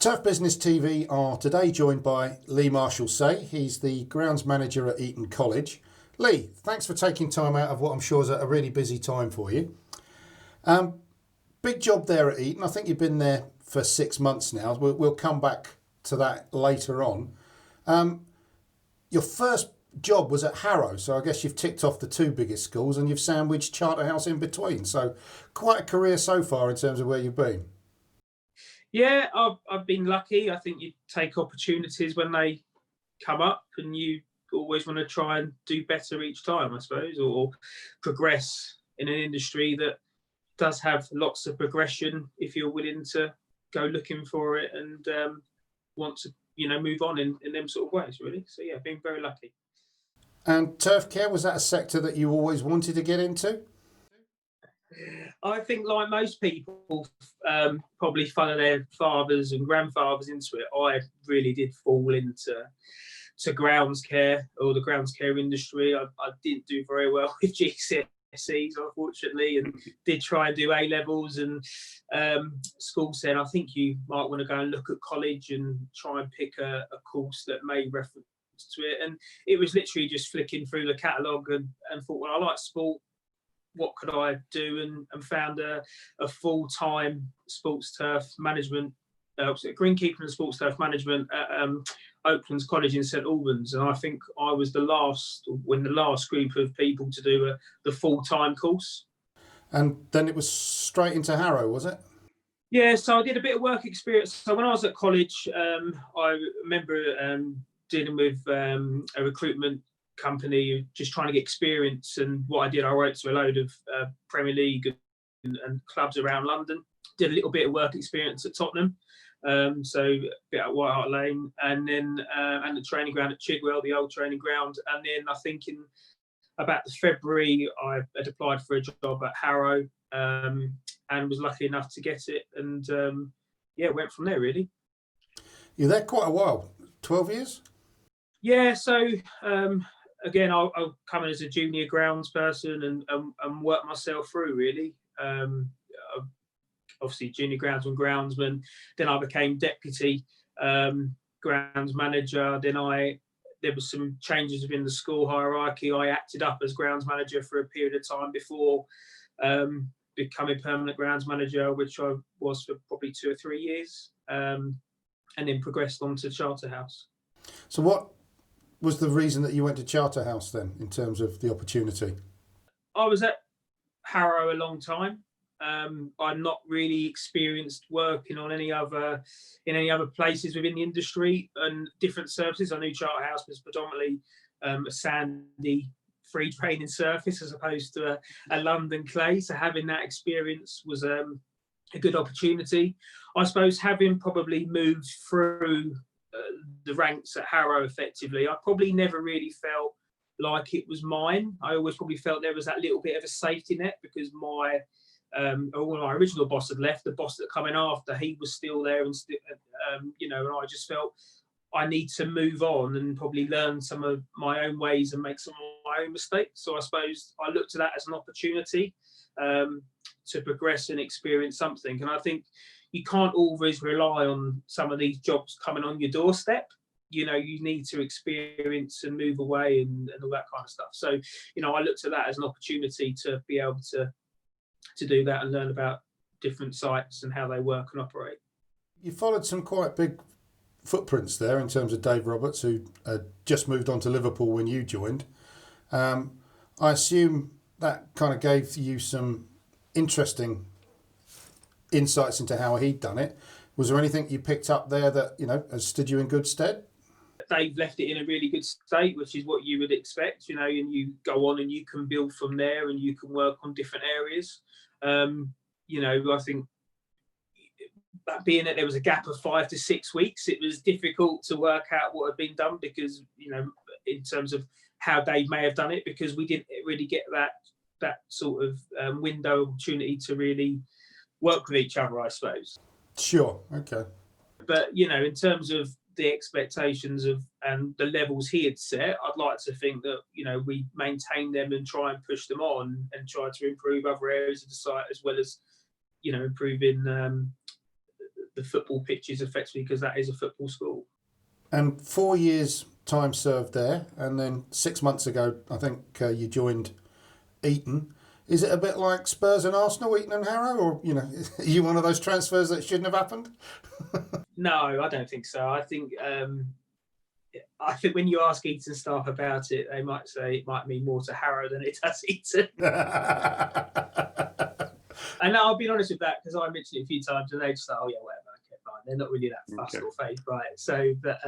Turf Business TV are today joined by Lee Marshallsay. He's the grounds manager at Eton College. Lee, thanks for taking time out of what I'm sure is a really busy time for you. Big job there at Eton. I think you've been there for 6 months now. We'll come back to that later on. Your first job was at Harrow, so I guess you've ticked off the two biggest schools and you've sandwiched Charterhouse in between. So quite a career so far in terms of where you've been. Yeah, I've been lucky. I think you take opportunities when they come up, and you always want to try and do better each time, I suppose, or progress in an industry that does have lots of progression if you're willing to go looking for it and want to, move on in them sort of ways, really. So yeah, been very lucky. And Turfcare, was that a sector that you always wanted to get into? I think, like most people, probably follow their fathers and grandfathers into it. I really did fall into grounds care or the grounds care industry. I didn't do very well with GCSEs, unfortunately, and did try and do A levels. And school said, I think you might want to go and look at college and try and pick a course that made reference to it. And it was literally just flicking through the catalogue and thought, well, I like sport. What could I do? And found a full-time sports turf management, greenkeeping and sports turf management at Oakland's College in St Albans. And I think I was the last group of people to do the full-time course. And then it was straight into Harrow, was it? Yeah, so I did a bit of work experience. So when I was at college, I remember dealing with a recruitment company, just trying to get experience. And what I did, I wrote to a load of Premier League and clubs around London. Did a little bit of work experience at Tottenham, so a bit at White Hart Lane, and then and the training ground at Chigwell, the old training ground. And then I think in about February, I had applied for a job at Harrow, and was lucky enough to get it. And went from there, really. You're there quite a while, 12 years? Yeah, so again, I'll come in as a junior grounds person and work myself through, really. Obviously, junior groundsman. Then I became deputy grounds manager. Then there was some changes within the school hierarchy. I acted up as grounds manager for a period of time before becoming permanent grounds manager, which I was for probably 2 or 3 years, and then progressed on to Charterhouse. So what was the reason that you went to Charterhouse then, in terms of the opportunity? I was at Harrow a long time. I'm not really experienced working on any other places within the industry and different surfaces. I knew Charterhouse was predominantly a sandy, free training surface as opposed to a London clay. So having that experience was a good opportunity. I suppose having probably moved through the ranks at Harrow effectively, I probably never really felt like it was mine. I always probably felt there was that little bit of a safety net because my original boss had left. The boss that coming after, he was still there, and and I just felt I need to move on and probably learn some of my own ways and make some of my own mistakes. So I suppose I looked at that as an opportunity to progress and experience something. And I think you can't always rely on some of these jobs coming on your doorstep. You need to experience and move away and all that kind of stuff. So, I looked at that as an opportunity to be able to do that and learn about different sites and how they work and operate. You followed some quite big footprints there in terms of Dave Roberts, who just moved on to Liverpool when you joined. I assume that kind of gave you some interesting insights into how he'd done it. Was there anything you picked up there that, has stood you in good stead? They've left it in a really good state, which is what you would expect, and you go on and you can build from there and you can work on different areas. I think that being that there was a gap of 5 to 6 weeks, it was difficult to work out what had been done because, in terms of how Dave may have done it, because we didn't really get that sort of window opportunity to really work with each other, I suppose. Sure, okay. But, in terms of the expectations and the levels he had set, I'd like to think that, we maintain them and try and push them on and try to improve other areas of the site as well as, improving the football pitches effectively, because that is a football school. And 4 years time served there, and then 6 months ago, I think you joined Eton. Is it a bit like Spurs and Arsenal, Eton and Harrow, or are you one of those transfers that shouldn't have happened? No, I don't think so. I think when you ask Eton staff about it, they might say it might mean more to Harrow than it does Eton. And I'll be honest with that, because I mentioned it a few times, and they just like, oh yeah, whatever, okay, fine. They're not really that fussed or phased by it. So, but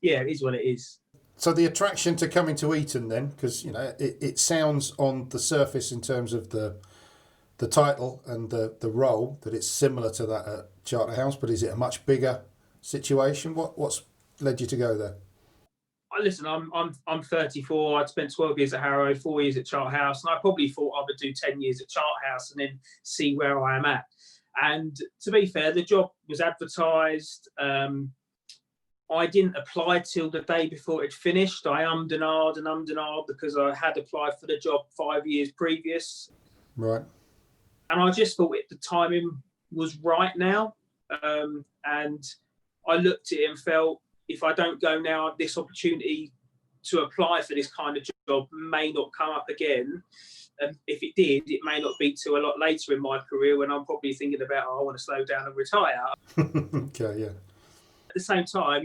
yeah, it is what it is. So the attraction to coming to Eton then, because it sounds on the surface in terms of the title and the role that it's similar to that at Charterhouse, but is it a much bigger situation? What's led you to go there? Listen, I'm 34. I'd spent 12 years at Harrow, 4 years at Charterhouse, and I probably thought I would do 10 years at Charterhouse and then see where I am at. And to be fair, the job was advertised. I didn't apply till the day before it finished. I ummed and ahed because I had applied for the job 5 years previous. Right. And I just thought the timing was right now. And I looked at it and felt, if I don't go now, this opportunity to apply for this kind of job may not come up again. And if it did, it may not be till a lot later in my career, when I'm probably thinking about, I want to slow down and retire. Okay, yeah. At the same time,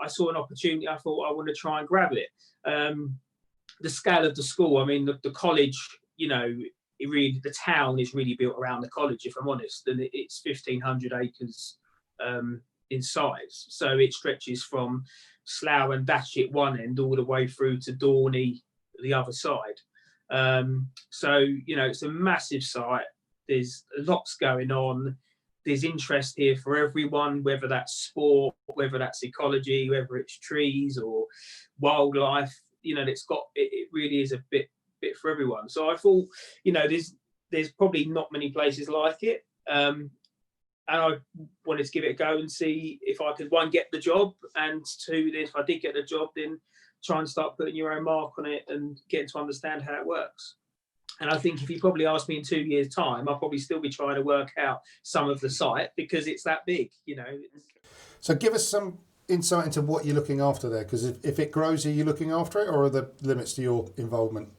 I saw an opportunity. I thought I want to try and grab it. The scale of the school, I mean, the college, the town is really built around the college, if I'm honest, and it's 1,500 acres in size. So it stretches from Slough and Datchet one end all the way through to Dorney the other side. So it's a massive site. There's lots going on. There's interest here for everyone, whether that's sport, whether that's ecology, whether it's trees or wildlife. It really is a bit for everyone. So I thought, there's probably not many places like it. And I wanted to give it a go and see if I could, one, get the job, and two, if I did get the job, then try and start putting your own mark on it and getting to understand how it works. And I think if you probably asked me in 2 years' time, I'll probably still be trying to work out some of the site, because it's that big, So give us some insight into what you're looking after there, because if it grows, are you looking after it, or are there limits to your involvement?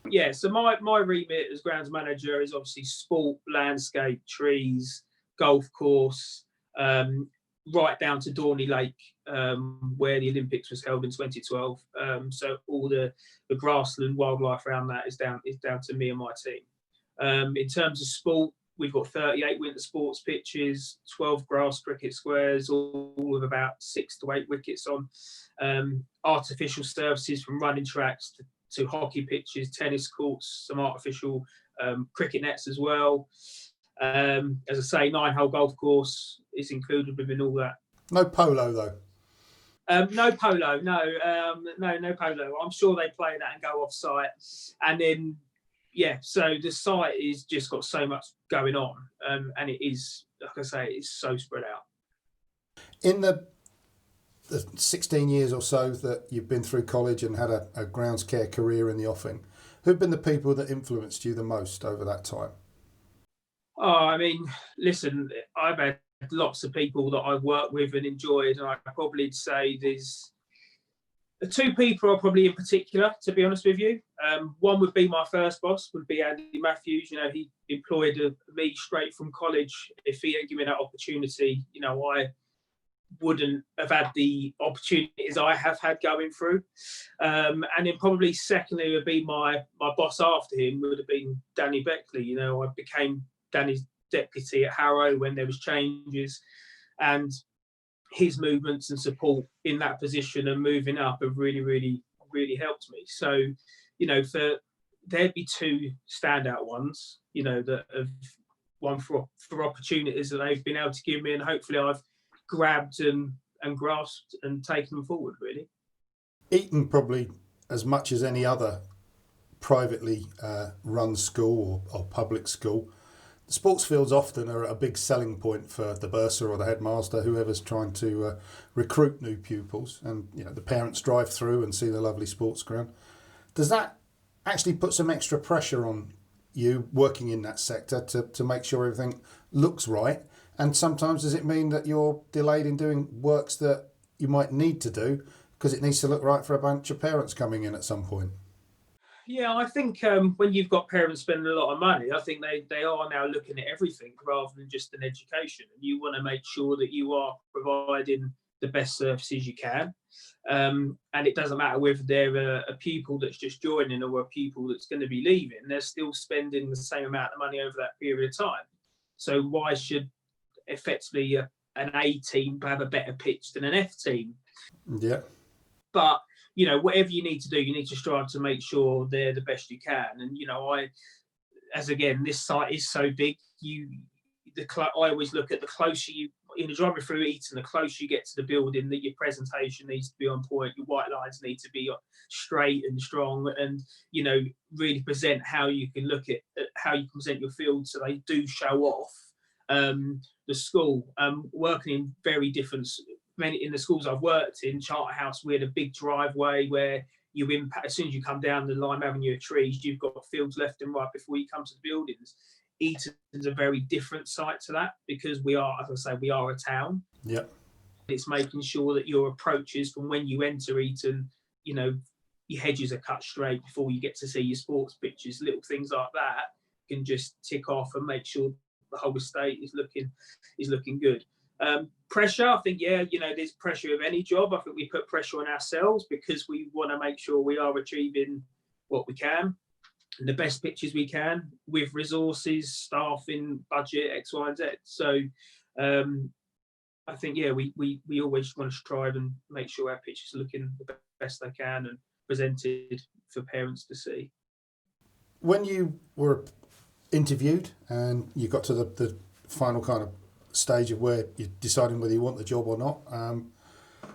Yeah, so my remit as grounds manager is obviously sport, landscape, trees, golf course, right down to Dorney Lake, where the Olympics was held in 2012. So all the grassland wildlife around that is down to me and my team. In terms of sport, we've got 38 winter sports pitches, 12 grass cricket squares, all with about 6 to 8 wickets on. Artificial surfaces from running tracks to hockey pitches, tennis courts, some artificial cricket nets as well. As I say, 9-hole golf course is included within all that. No polo though. No polo, no polo. I'm sure they play that and go off site, and then so the site is just got so much going on, and it is, like I say, it's so spread out. In the 16 years or so that you've been through college and had a grounds care career in the offing, who've been the people that influenced you the most over that time? Oh, I mean, listen, I've had lots of people that I've worked with and enjoyed, and I'd probably say there's the two people are probably in particular, to be honest with you. One would be my first boss, would be Andy Matthews. He employed me straight from college. If he didn't give me that opportunity, I wouldn't have had the opportunities I have had going through. And then probably secondly would be my boss after him would have been Danny Beckley. I became Danny's deputy at Harrow when there was changes, and his movements and support in that position and moving up have really, really, really helped me. So, there'd be two standout ones, that have won for opportunities that they've been able to give me, and hopefully I've grabbed and grasped and taken them forward, really. Eton, probably as much as any other privately run school or public school, the sports fields often are a big selling point for the bursar or the headmaster, whoever's trying to recruit new pupils. And the parents drive through and see the lovely sports ground. Does that actually put some extra pressure on you working in that sector to make sure everything looks right? And sometimes does it mean that you're delayed in doing works that you might need to do because it needs to look right for a bunch of parents coming in at some point? Yeah, I think when you've got parents spending a lot of money, I think they are now looking at everything rather than just an education. And you want to make sure that you are providing the best services you can. And it doesn't matter whether they're a pupil that's just joining or a pupil that's going to be leaving, they're still spending the same amount of money over that period of time. So why should effectively an A team have a better pitch than an F team? Yeah. But whatever you need to do, you need to strive to make sure they're the best you can. And again, this site is so big. I always look at the closer you driving through Eton, the closer you get to the building, that your presentation needs to be on point. Your white lines need to be straight and strong, and really present how you can look at how you present your field, so they do show off the school. Working in very different. Many in the schools I've worked in, Charterhouse, we had a big driveway where you impact as soon as you come down the Lime Avenue of trees, you've got fields left and right before you come to the buildings. Eton's a very different site to that because we are, as I say, we are a town. Yeah. It's making sure that your approaches from when you enter Eton, your hedges are cut straight before you get to see your sports pitches. Little things like that can just tick off and make sure the whole estate is looking good. Pressure, I think, there's pressure of any job. I think we put pressure on ourselves because we want to make sure we are achieving what we can and the best pitches we can with resources, staffing, budget, X, Y, and Z. So I think, we always want to strive and make sure our pitches are looking the best they can and presented for parents to see. When you were interviewed and you got to the final kind of stage of where you're deciding whether you want the job or not,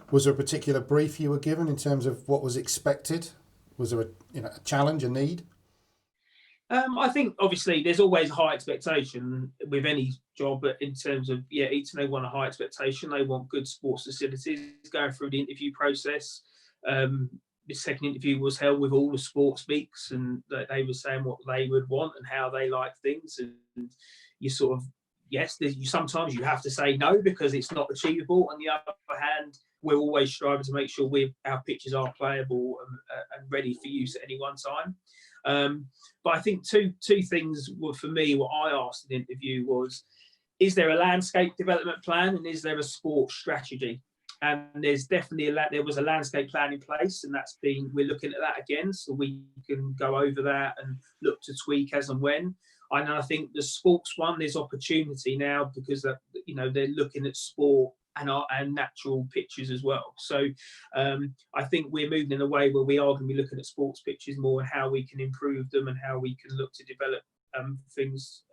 was there a particular brief you were given in terms of what was expected? Was there a challenge, a need? I think obviously there's always a high expectation with any job, but in terms of Eton, they want a high expectation. They want good sports facilities. Going through the interview process, the second interview was held with all the sports speaks, and they were saying what they would want and how they like things, and you sort of. Yes, sometimes you have to say no because it's not achievable. On the other hand, we're always striving to make sure our pitches are playable and ready for use at any one time. But I think two things were for me. What I asked in the interview was, is there a landscape development plan and is there a sports strategy? And there's definitely there was a landscape plan in place, and we're looking at that again, so we can go over that and look to tweak as and when. And I think the sports one, there's opportunity now because they're looking at sport and natural pitches as well. So I think we're moving in a way where we are going to be looking at sports pitches more and how we can improve them and how we can look to develop things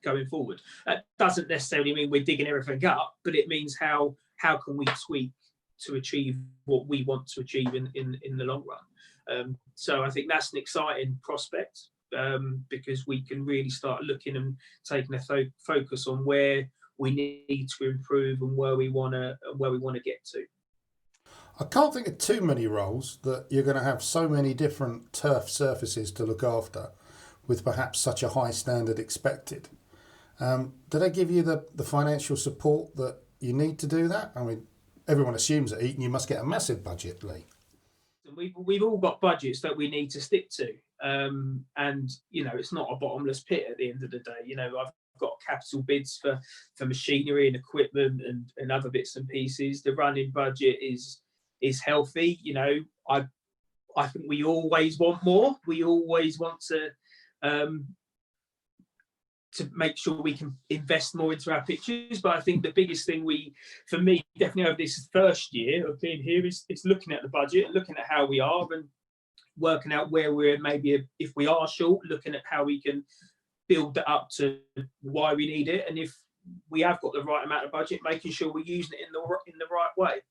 going forward. That doesn't necessarily mean we're digging everything up, but it means how can we tweak to achieve what we want to achieve in the long run. So I think that's an exciting prospect. Because we can really start looking and taking a focus on where we need to improve and where we want to get to. I can't think of too many roles that you're going to have so many different turf surfaces to look after with perhaps such a high standard expected. Do they give you the financial support that you need to do that? I mean, everyone assumes at Eton you must get a massive budget, Lee. We've all got budgets that we need to stick to. And it's not a bottomless pit at the end of the day. I've got capital bids for machinery and equipment and other bits and pieces. The running budget is healthy. I think we always want more. We always want to make sure we can invest more into our pitches. But I think the biggest thing for me, definitely over this first year of being here is looking at the budget and looking at how we are and working out where we're maybe, if we are short, looking at how we can build that up to why we need it. And if we have got the right amount of budget, making sure we're using it in the right way.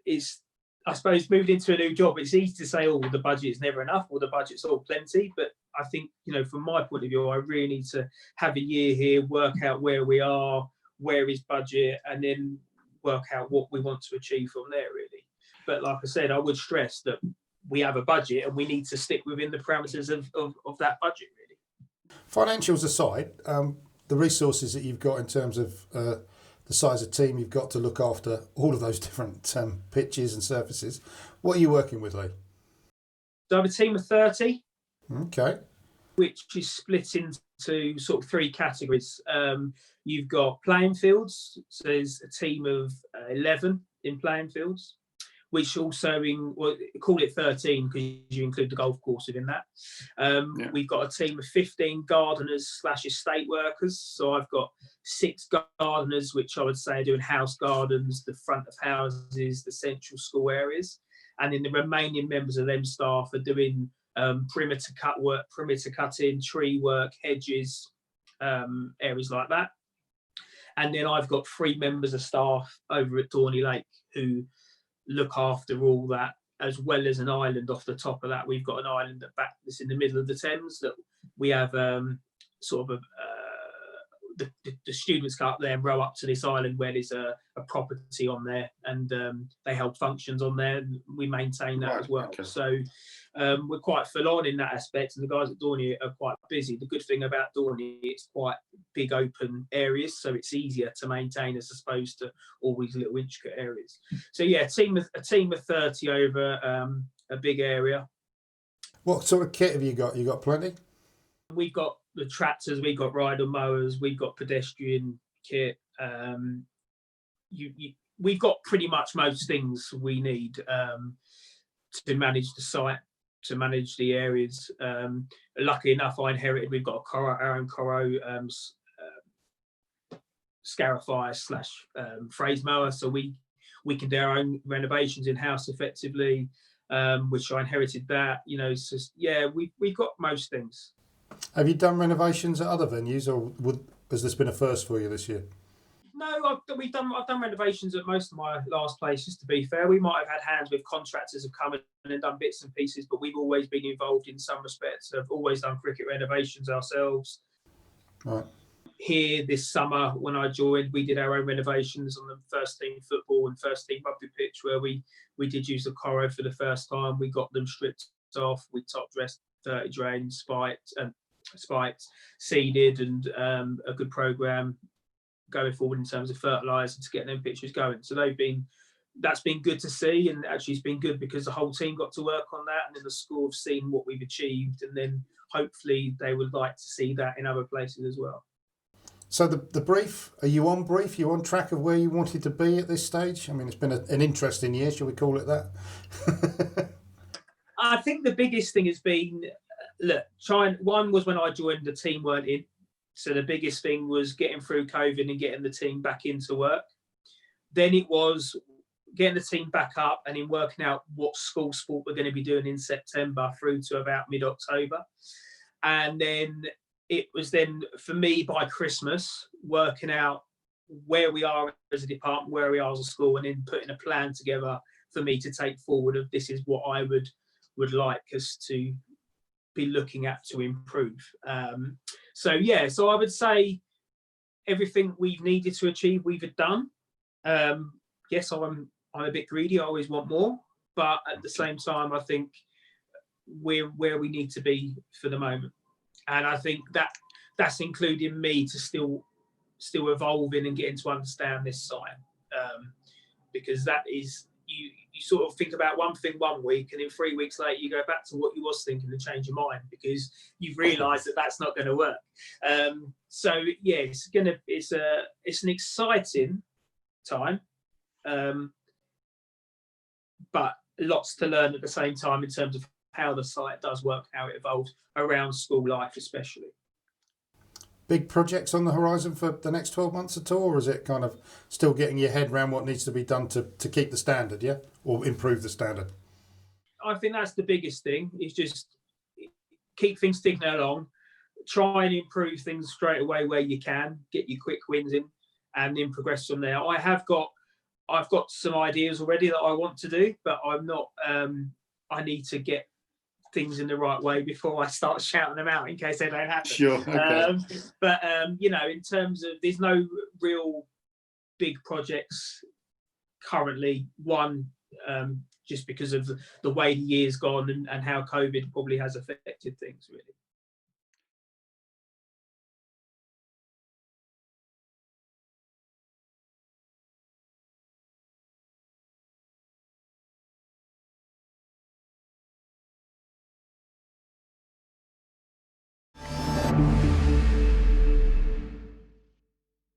It's, I suppose, moving into a new job, it's easy to say, oh, the budget is never enough or the budget's all plenty. But I think, from my point of view, I really need to have a year here, work out where we are, where is budget, and then work out what we want to achieve from there, really. But like I said, I would stress that we have a budget and we need to stick within the parameters of that budget, really. Financials aside, the resources that you've got in terms of the size of team you've got to look after all of those different pitches and surfaces, what are you working with, Lee? So I have a team of 30. Okay. Which is split into sort of three categories. You've got playing fields, so there's a team of 11 in playing fields, which also call it 13 because you include the golf course within that. We've got a team of 15 gardeners / estate workers. So I've got 6 gardeners, which I would say are doing house gardens, the front of houses, the central school areas. And then the remaining members of them staff are doing perimeter cut work, perimeter cutting, tree work, hedges, areas like that. And then I've got 3 members of staff over at Dorney Lake who look after all that, as well as an island off the top of that. We've got an island that's in the middle of the Thames that we have sort of the students go up there and row up to this island where there's a property on there, and they hold functions on there, and we maintain that as well. Okay. So we're quite full on in that aspect, and the guys at Dorney are quite busy. The good thing about Dorney, it's quite big open areas, so it's easier to maintain as opposed to all these little intricate areas. So yeah, a team of 30 over a big area. What sort of kit have you got? You got plenty? We've got the tractors, we've got rider mowers, we've got pedestrian kit. We've got pretty much most things we need to manage the site, to manage the areas. Lucky enough, I inherited, we've got our own Harrow scarifier / phrase mower, so we can do our own renovations in-house effectively, which I inherited that. So yeah, we've got most things. Have you done renovations at other venues, or has this been a first for you this year? No, I've done renovations at most of my last places, to be fair. We might have had hands with contractors who've come in and done bits and pieces, but we've always been involved in some respects. I've always done cricket renovations ourselves. Right. Here this summer, when I joined, we did our own renovations on the first team football and first team rugby pitch, where we did use the Corro for the first time. We got them stripped off, we top dressed, 30 drains, spiked, seeded, and a good program going forward in terms of fertiliser to get them pitches going. So that's been good to see, and actually it's been good because the whole team got to work on that, and then the school have seen what we've achieved, and then hopefully they would like to see that in other places as well. So the brief, are you on brief? Are you on track of where you wanted to be at this stage? I mean, it's been an interesting year, shall we call it that? I think the biggest thing has been, one was when I joined, the team weren't in. So the biggest thing was getting through COVID and getting the team back into work. Then it was getting the team back up and in working out what school sport we're going to be doing in September through to about mid-October. And then it was then, for me, by Christmas, working out where we are as a department, where we are as a school, and then putting a plan together for me to take forward of this is what I would like us to be looking at to improve. So I would say everything we've needed to achieve, we've done. Yes, I'm a bit greedy. I always want more, but at the same time, I think we're where we need to be for the moment, and I think that's including me to still evolving and getting to understand this site, because that is. You sort of think about one thing 1 week, and then 3 weeks later you go back to what you was thinking and change your mind because you've realised that that's not going to work. So yeah, it's an exciting time, but lots to learn at the same time in terms of how the site does work, how it evolves around school life, especially. Big projects on the horizon for the next 12 months at all, or is it kind of still getting your head around what needs to be done to keep the standard, yeah, or improve the standard? I think that's the biggest thing, is just keep things ticking along, try and improve things straight away where you can, get your quick wins in, and then progress from there. I've got some ideas already that I want to do, but I'm not. I need to get things in the right way before I start shouting them out in case they don't happen. Sure. Okay. But in terms of, there's no real big projects currently. One, just because of the way the year's gone and how COVID probably has affected things really.